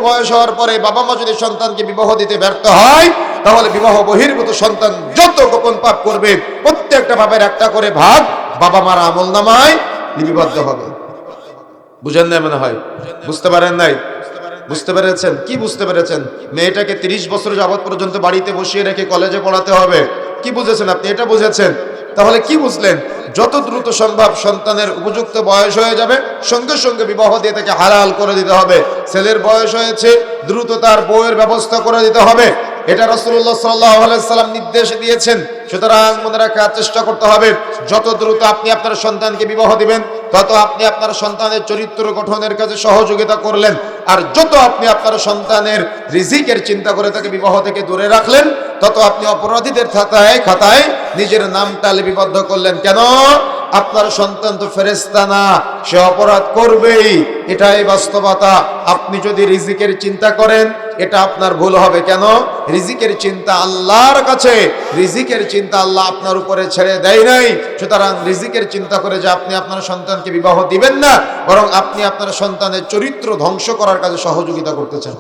বয়স হওয়ার পরে বাবা মা যদি সন্তানকে বিবাহ দিতে ব্যর্থ হয়, তাহলে বিবাহ বহির্ভূত সন্তান যত গোপন পাপ করবে প্রত্যেকটা পাপের একটা করে ভাগ বাবা মার আমলনামায় লিপিবদ্ধ হবে। বুঝেন নাই মনে হয়? বুঝতে পারেন নাই? বুঝতে পেরেছেন? কি বুঝতে পেরেছেন? মেয়েটাকে 30 বছর যাবত পর্যন্ত বাড়িতে বসিয়ে রেখে কলেজে পড়াতে হবে, কি বুঝেছেন আপনি? এটা বুঝেছেন? তাহলে কি বুঝলেন? যত দ্রুত সম্ভব সন্তানের উপযুক্ত বয়স হয়ে যাবে, সঙ্গে সঙ্গে বিবাহ দিয়ে তাকে হালাল করে দিতে হবে। ছেলের বয়স হয়েছে, দ্রুত তার বউয়ের ব্যবস্থা করে দিতে হবে। এটা রাসূলুল্লাহ সাল্লাল্লাহু আলাইহি সাল্লাম নির্দেশ দিয়েছেন। সুতরাং মনে রাখার চেষ্টা করতে হবে, যত দ্রুত আপনি আপনার সন্তানকে বিবাহ দিবেন, তত আপনি আপনার সন্তানের চরিত্র গঠনের কাজে সহযোগিতা করলেন। আর যত আপনি আপনার সন্তানের রিজিকের চিন্তা করে তাকে বিবাহ থেকে দূরে রাখলেন, তত আপনি অপরাধীদের খাতায় নিজের নামটা লিপিবদ্ধ করলেন। কেন? আপনার সন্তান তো ফেরেশতা না, সে অপরাধ করবেই, এটাই বাস্তবতা। আপনি যদি রিজিকের চিন্তা করেন, এটা আপনার ভুল হবে। কেন? রিজিকের চিন্তা আল্লাহর কাছে, রিজিকের চিন্তা আল্লাহ আপনার উপরে ছেড়ে দেয় নাই। সুতরাং রিজিকের চিন্তা করে যে আপনি আপনার সন্তানকে বিবাহ দিবেন না, বরং আপনি আপনার সন্তানের চরিত্র ধ্বংস করার কাজে সহযোগিতা করতেছেন।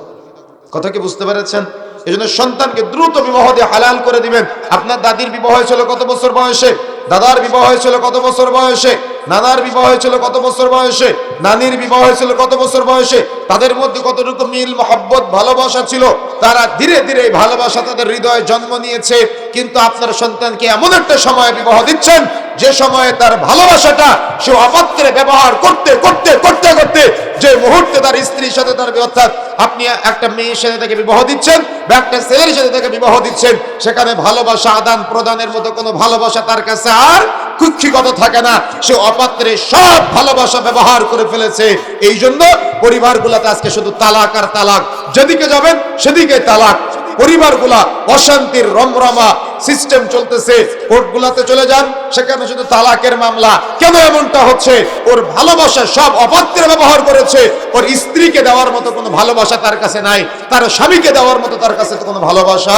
কথা কি বুঝতে পেরেছেন? এই জন্য সন্তানকে দ্রুত বিবাহ দিয়ে হালাল করে দিবেন। আপনার দাদির বিবাহ হয়েছিল কত বছর বয়সে? দাদার বিবাহ হয়েছিল কত বছর বয়সে? নানার বিবাহ হয়েছিল কত বছর বয়সে? নানির বিবাহ হয়েছিল কত বছর বয়সে? তাদের মধ্যে কতটুকু মিল, মহব্বত, ভালোবাসা ছিল? তারা ধীরে ধীরে এই ভালোবাসা তাদের হৃদয়ে জন্ম নিয়েছে। কিন্তু আপনার সন্তানকে এমন একটা সময়ে বিবাহ দিচ্ছেন, যে সময়ে তার ভালোবাসাটা সে অপাত্রে ব্যবহার করতে করতে করতে করতে যে মুহূর্তে তার স্ত্রীর সাথে তার, অর্থাৎ আপনি একটা মেয়ের সাথে তাকে বিবাহ দিচ্ছেন বা একটা ছেলের সাথে তাকে বিবাহ দিচ্ছেন, সেখানে ভালোবাসা আদান প্রদানের মতো কোনো ভালোবাসা তার কাছে আর কুক্ষিগত থাকে না। সে অপাত্রে সব ভালোবাসা ব্যবহার করে ফেলেছে। এই জন্য পরিবারগুলোতে আজকে শুধু তালাক আর তালাক, যেদিকে যাবেন সেদিকে তালাক। পরিবারগুলা অশান্তির রমরমা সিস্টেম চলতেছে। কোর্টগুলাতে চলে যান, সেখানে শুধু তালাকের মামলা। কেন এমনটা হচ্ছে? ওর ভালোবাসা সব অপাত্রে ব্যবহার করেছে। ওর স্ত্রীকে দেওয়ার মতো কোনো ভালোবাসা তার কাছে নাই, তার স্বামীকে দেওয়ার মতো তার কাছে কোনো ভালোবাসা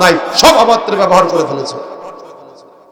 নাই, সব অপাত্রে ব্যবহার করে ফেলেছে।